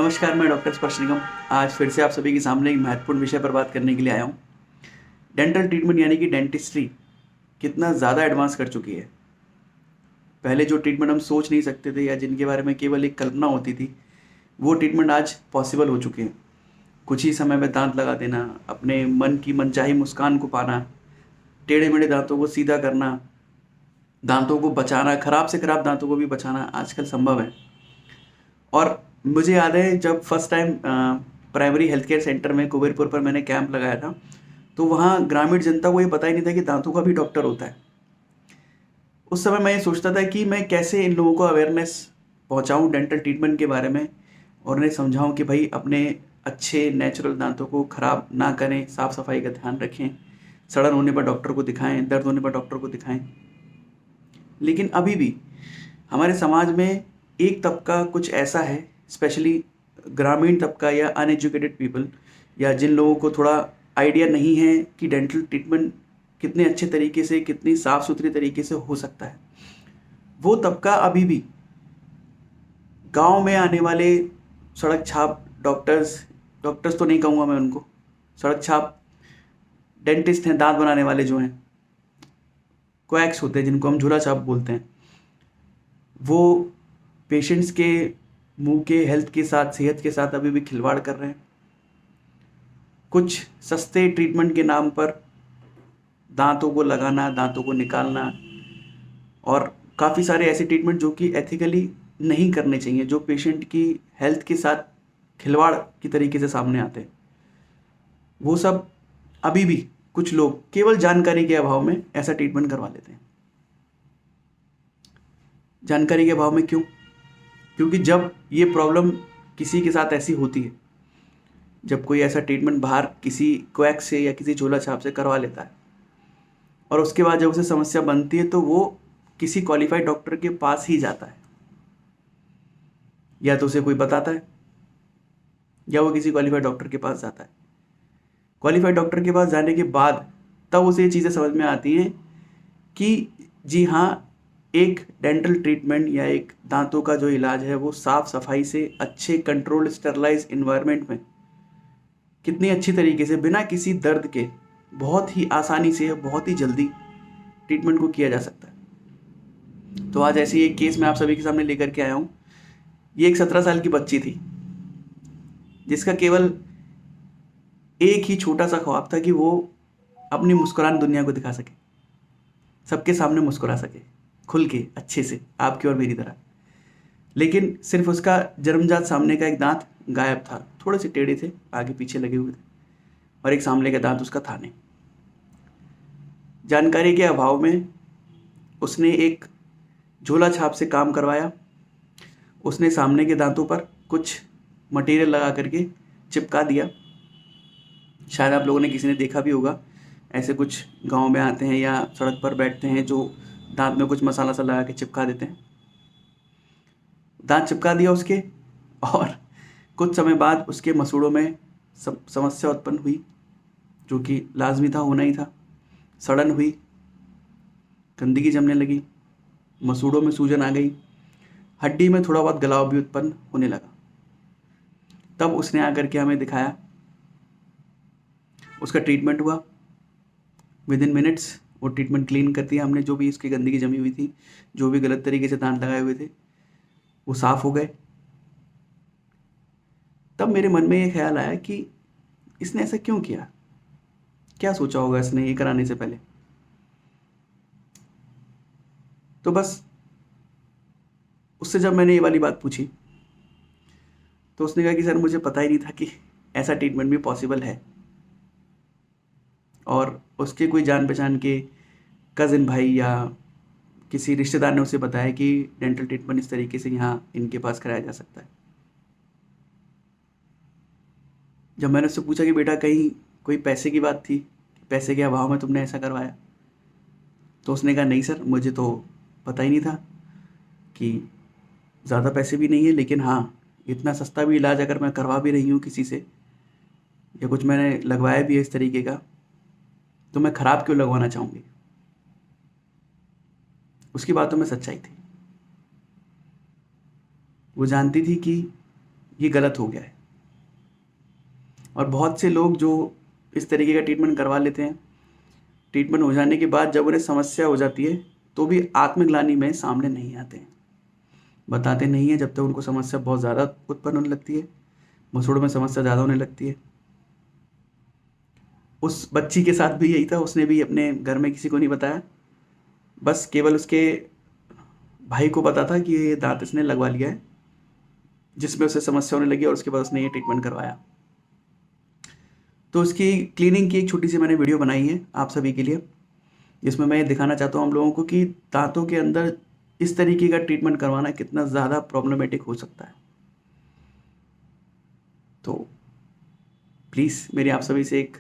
नमस्कार, मैं डॉक्टर स्पर्श निगम आज फिर से आप सभी के सामने एक महत्वपूर्ण विषय पर बात करने के लिए आया हूँ। डेंटल ट्रीटमेंट यानी कि डेंटिस्ट्री कितना ज़्यादा एडवांस कर चुकी है। पहले जो ट्रीटमेंट हम सोच नहीं सकते थे या जिनके बारे में केवल एक कल्पना होती थी, वो ट्रीटमेंट आज पॉसिबल हो चुके हैं। कुछ ही समय में दांत लगा देना, अपने मन की मनचाही मुस्कान को पाना, टेढ़े मेढ़े दांतों को सीधा करना, दांतों को बचाना, खराब से खराब दांतों को भी बचाना आजकल संभव है। और मुझे याद है जब first time primary health care centre में कुबेरपुर पर मैंने कैंप लगाया था, तो वहाँ ग्रामीण जनता को ये पता ही नहीं था कि दांतों का भी डॉक्टर होता है। उस समय मैं ये सोचता था कि मैं कैसे इन लोगों को अवेयरनेस पहुँचाऊँ डेंटल ट्रीटमेंट के बारे में और उन्हें समझाऊँ कि भाई अपने अच्छे नेचुरल दांतों को ख़राब ना करें, साफ़ सफाई का ध्यान रखें, सड़न होने पर डॉक्टर को दिखाएं, दर्द होने पर डॉक्टर को दिखाएं। लेकिन अभी भी हमारे समाज में एक तबका कुछ ऐसा है, स्पेशली ग्रामीण तबका या अनएजुकेटेड पीपल, या जिन लोगों को थोड़ा आइडिया नहीं है कि डेंटल ट्रीटमेंट कितने अच्छे तरीके से, कितनी साफ़ सुथरी तरीके से हो सकता है। वो तबका अभी भी गांव में आने वाले सड़क छाप डॉक्टर्स तो नहीं कहूँगा मैं उनको, सड़क छाप डेंटिस्ट हैं, दांत बनाने वाले जो हैं, क्वैक्स होते हैं जिनको हम झूला छाप बोलते हैं, वो पेशेंट्स के मुंह के हेल्थ के साथ, सेहत के साथ अभी भी खिलवाड़ कर रहे हैं। कुछ सस्ते ट्रीटमेंट के नाम पर दांतों को लगाना, दांतों को निकालना, और काफ़ी सारे ऐसे ट्रीटमेंट जो कि एथिकली नहीं करने चाहिए, जो पेशेंट की हेल्थ के साथ खिलवाड़ की तरीके से सामने आते हैं, वो सब अभी भी कुछ लोग केवल जानकारी के अभाव में ऐसा ट्रीटमेंट करवा लेते हैं। जानकारी के अभाव में क्यों? क्योंकि जब ये प्रॉब्लम किसी के साथ ऐसी होती है, जब कोई ऐसा ट्रीटमेंट बाहर किसी क्वैक से या किसी झोला छाप से करवा लेता है और उसके बाद जब उसे समस्या बनती है, तो वो किसी क्वालिफाइड डॉक्टर के पास ही जाता है। या तो उसे कोई बताता है या वो किसी क्वालिफाइड डॉक्टर के पास जाता है। क्वालिफाइड डॉक्टर के पास जाने के बाद तब उसे ये चीज़ें समझ में आती हैं कि जी हाँ, एक डेंटल ट्रीटमेंट या एक दांतों का जो इलाज है वो साफ़ सफाई से, अच्छे कंट्रोल्ड स्टरलाइज इन्वायरमेंट में कितनी अच्छी तरीके से, बिना किसी दर्द के, बहुत ही आसानी से, बहुत ही जल्दी ट्रीटमेंट को किया जा सकता है। तो आज ऐसे ही एक केस मैं आप सभी के सामने लेकर के आया हूँ। ये एक 17 साल की बच्ची थी जिसका केवल एक ही छोटा सा ख्वाब था कि वो अपनी मुस्कुरान दुनिया को दिखा सके, सबके सामने मुस्कुरा सके, खुल के, अच्छे से, आपकी और मेरी तरह। लेकिन सिर्फ उसका जन्मजात सामने का एक दांत गायब था, थोड़े से टेढ़े थे, आगे पीछे लगे हुए थे, और एक सामने का दांत उसका था नहीं। जानकारी के अभाव में उसने एक झोला छाप से काम करवाया। उसने सामने के दांतों पर कुछ मटेरियल लगा करके चिपका दिया। शायद आप लोगों ने, किसी ने देखा भी होगा, ऐसे कुछ गांव में आते हैं या सड़क पर बैठते हैं जो दांत में कुछ मसाला सा लगा के चिपका देते हैं। दांत चिपका दिया उसके, और कुछ समय बाद उसके मसूड़ों में समस्या उत्पन्न हुई, जो कि लाजमी था, होना ही था। सड़न हुई, गंदगी जमने लगी, मसूड़ों में सूजन आ गई, हड्डी में थोड़ा बहुत गलाव भी उत्पन्न होने लगा। तब उसने आकर के हमें दिखाया, उसका ट्रीटमेंट हुआ। विद इन मिनट्स वो ट्रीटमेंट क्लीन कर दिया हमने, जो भी इसकी गंदगी जमी हुई थी, जो भी गलत तरीके से दांत लगाए हुए थे, वो साफ हो गए। तब मेरे मन में ये ख्याल आया कि इसने ऐसा क्यों किया, क्या सोचा होगा इसने ये कराने से पहले। तो बस उससे जब मैंने ये वाली बात पूछी, तो उसने कहा कि सर, मुझे पता ही नहीं था कि ऐसा ट्रीटमेंट भी पॉसिबल है, और उसके कोई जान पहचान के कज़िन भाई या किसी रिश्तेदार ने उसे बताया कि डेंटल ट्रीटमेंट इस तरीके से यहाँ इनके पास कराया जा सकता है। जब मैंने उससे पूछा कि बेटा, कहीं कोई पैसे की बात थी, पैसे के अभाव में तुमने ऐसा करवाया, तो उसने कहा नहीं सर, मुझे तो पता ही नहीं था कि ज़्यादा पैसे भी नहीं है, लेकिन हाँ, इतना सस्ता भी इलाज अगर मैं करवा भी रही हूँ किसी से, या कुछ मैंने लगवाया भी है इस तरीके का, तो मैं ख़राब क्यों लगवाना चाहूँगी। उसकी बातों में सच्चाई थी। वो जानती थी कि ये गलत हो गया है। और बहुत से लोग जो इस तरीके का ट्रीटमेंट करवा लेते हैं, ट्रीटमेंट हो जाने के बाद जब उन्हें समस्या हो जाती है तो भी आत्मग्लानि में सामने नहीं आते हैं, बताते नहीं हैं जब तक उनको समस्या बहुत ज़्यादा उत्पन्न होने लगती है, मसूड़ों में समस्या ज़्यादा होने लगती है। उस बच्ची के साथ भी यही था, उसने भी अपने घर में किसी को नहीं बताया, बस केवल उसके भाई को पता था कि ये दांत इसने लगवा लिया है, जिसमें उसे समस्या होने लगी और उसके बाद उसने ये ट्रीटमेंट करवाया। तो उसकी क्लीनिंग की एक छोटी सी मैंने वीडियो बनाई है आप सभी के लिए, जिसमें मैं ये दिखाना चाहता हूँ हम लोगों को कि दांतों के अंदर इस तरीके का ट्रीटमेंट करवाना कितना ज़्यादा प्रॉब्लमेटिक हो सकता है। तो प्लीज़ मेरी आप सभी से एक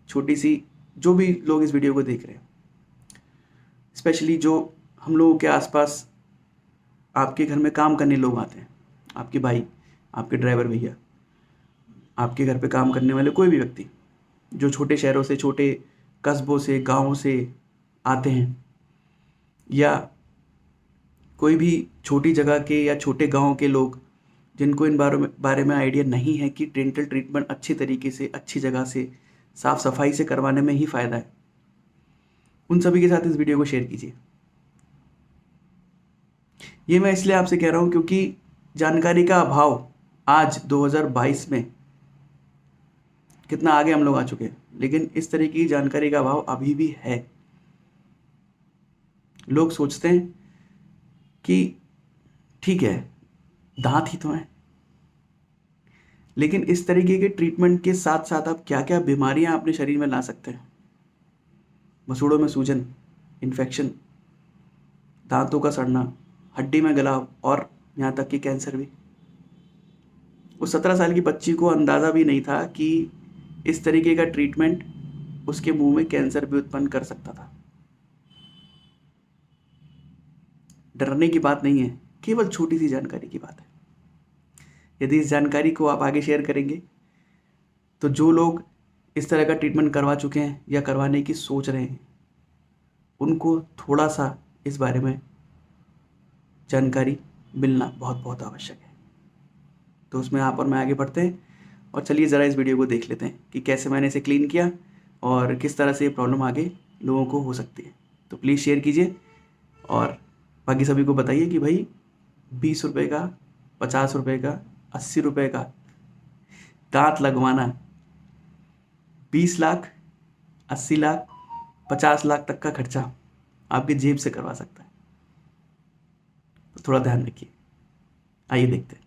छोटी सी, जो भी लोग इस वीडियो को देख रहे हैं, स्पेशली जो हम लोगों के आसपास आपके घर में काम करने लोग आते हैं, आपके भाई, आपके ड्राइवर भैया, आपके घर पे काम करने वाले कोई भी व्यक्ति जो छोटे शहरों से, छोटे कस्बों से, गाँवों से आते हैं, या कोई भी छोटी जगह के या छोटे गांव के लोग जिनको इन बारे में आइडिया नहीं है कि डेंटल ट्रीटमेंट अच्छी तरीके से, अच्छी जगह से, साफ़ सफाई से करवाने में ही फ़ायदा है, उन सभी के साथ इस वीडियो को शेयर कीजिए। ये मैं इसलिए आपसे कह रहा हूँ क्योंकि जानकारी का अभाव आज 2022 में, कितना आगे हम लोग आ चुके हैं, लेकिन इस तरीके की जानकारी का अभाव अभी भी है। लोग सोचते हैं कि ठीक है, दांत ही तो हैं, लेकिन इस तरीके के ट्रीटमेंट के साथ साथ आप क्या क्या बीमारियां अपने शरीर में ला सकते हैं। मसूड़ों में सूजन, इन्फेक्शन, दांतों का सड़ना, हड्डी में गलाव और यहाँ तक कि कैंसर भी। उस 17 साल की बच्ची को अंदाज़ा भी नहीं था कि इस तरीके का ट्रीटमेंट उसके मुंह में कैंसर भी उत्पन्न कर सकता था। डरने की बात नहीं है, केवल छोटी सी जानकारी की बात है। यदि इस जानकारी को आप आगे शेयर करेंगे तो जो लोग इस तरह का ट्रीटमेंट करवा चुके हैं या करवाने की सोच रहे हैं, उनको थोड़ा सा इस बारे में जानकारी मिलना बहुत बहुत आवश्यक है। तो उसमें आप और मैं आगे बढ़ते हैं और चलिए ज़रा इस वीडियो को देख लेते हैं कि कैसे मैंने इसे क्लीन किया और किस तरह से ये प्रॉब्लम आगे लोगों को हो सकती है। तो प्लीज़ शेयर कीजिए और बाकी सभी को बताइए कि भाई 20 रुपये का, 50 रुपये का, 80 रुपये का दांत लगवाना 20 लाख, 80 लाख, 50 लाख तक का खर्चा आपकी जेब से करवा सकता है। तो थोड़ा ध्यान रखिए। आइए देखते हैं।